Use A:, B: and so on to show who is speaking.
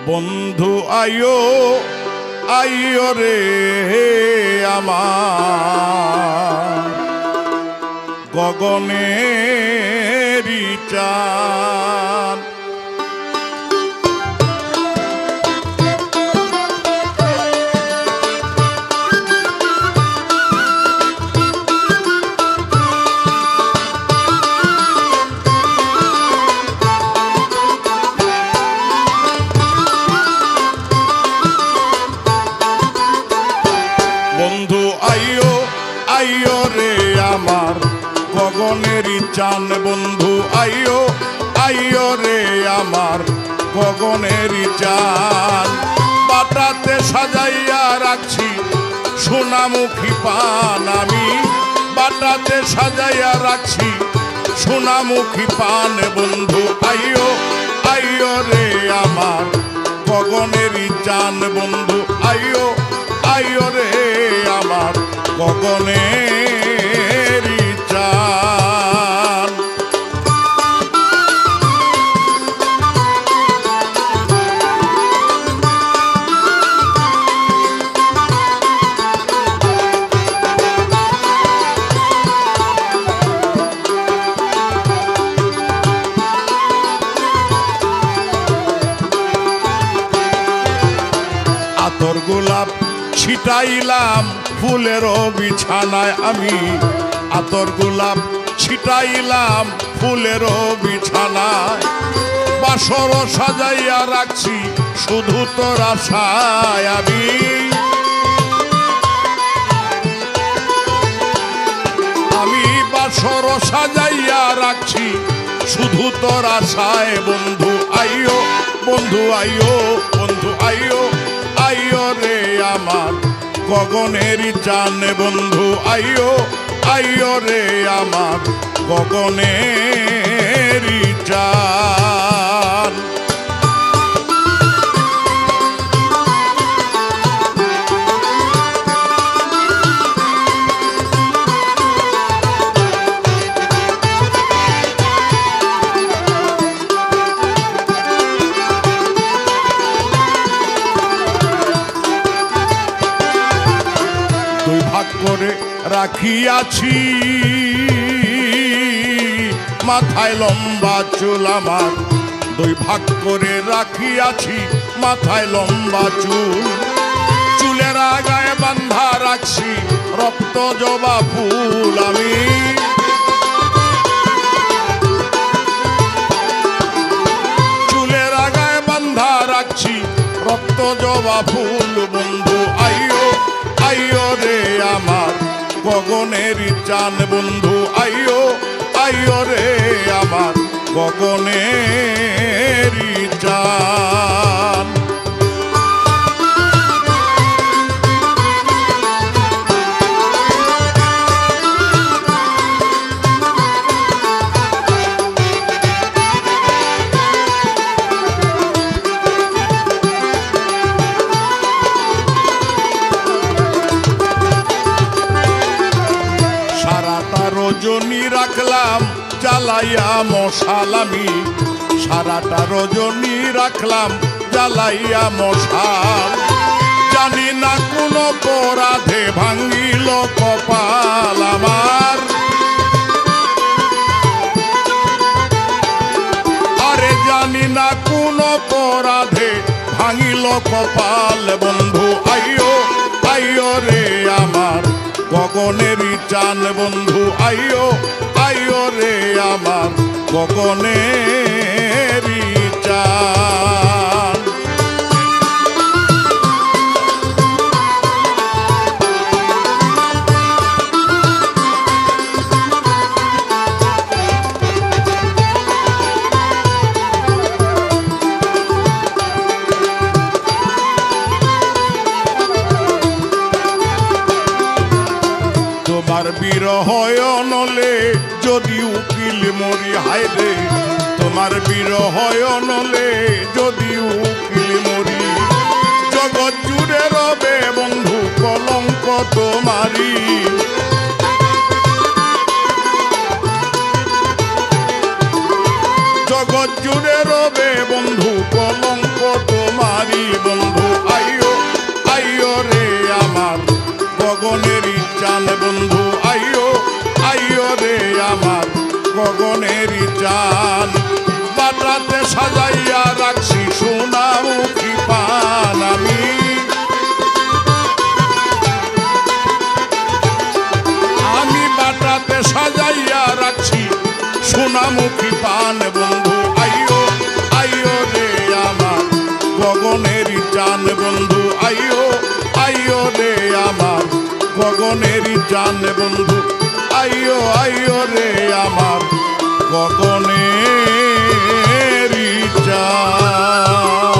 A: বন্ধু আইও আইও রে আমার গগনেরই চাঁদ। বন্ধু আইও আইও রে আমার গগনেরই চান। বন্ধু আইও আইও রে আমার গগনেরই চান। বাটাতে সাজাইয়া রাখছি সোনামুখী পান। আমি বাটাতে সাজাইয়া রাখছি সোনামুখী পান। বন্ধু আইও আইও রে আমার গগনেরই চান। বন্ধু আইও আইও রে আমার গগনেরই চান। আতর গোলাপ ছিটাইলাম ফুলেরও বিছানায়। আমি আতর গোলাপ ছিটাইলাম ফুলেরও বিছানায়। বাসর সাজাইয়া রাখছি শুধু তোর আশায়। আমি বাসর সাজাইয়া রাখছি শুধু তোর আশায়। বন্ধু আইও বন্ধু আইও বন্ধু আইও আইও রে আমার গগনেরই চান। বন্ধু আইও আইও রে আমার গগনেরই চান। দুই ভাগ করে রাখিয়াছি মাথায় লম্বা চুল আমার। দুই ভাগ করে রাখিয়াছি মাথায় লম্বা চুল। চুলের আগায় বান্ধা রাখছি রক্ত জবা ফুল। আমি চুলের আগায় বান্ধা রাখছি রক্ত জবা ফুল। বন্ধু আইও আইও রে আমার গগনেরই চান। বন্ধু আইও আইও রে আমার গগনেরই চান। রজনী রাখলাম জ্বালাইয়া মশাল। আমি সারাটা রজনী রাখলাম জ্বালাইয়া মশাল। জানি না কোন অপরাধে ভাঙিল কপাল আমার। আরে জানি না কোন অপরাধে ভাঙিল কপাল। বন্ধু আইও আইও রে আমার গগনেরই চান। বন্ধু আইও আইও রে আমার গগনেরই চান। তোমার বিরহ অনলে যদি উকিল মরি। হায় রে তোমার বিরহ অনলে যদি উকিল মরি। জগৎ জুড়ে রবে বন্ধু কলঙ্ক তোমারি। জগৎ জুড়ে রবে বন্ধু কলঙ্ক তোমারি বন্ধু আইও আইও রে আমার গগনেরই চান বন্ধু আইও আইও রে আমার গগনেরই চান বাটাতে সাজাইয়া রাখছি সোনামুখী পান আমি বাটাতে সাজাইয়া রাখছি সোনামুখী পান বন্ধু আইও আইও রে আমার গগনেরই চান বন্ধু আইও আইও রে আমার গগনেরই চান বন্ধু আইও আইও রে আমার গগনেরই চান।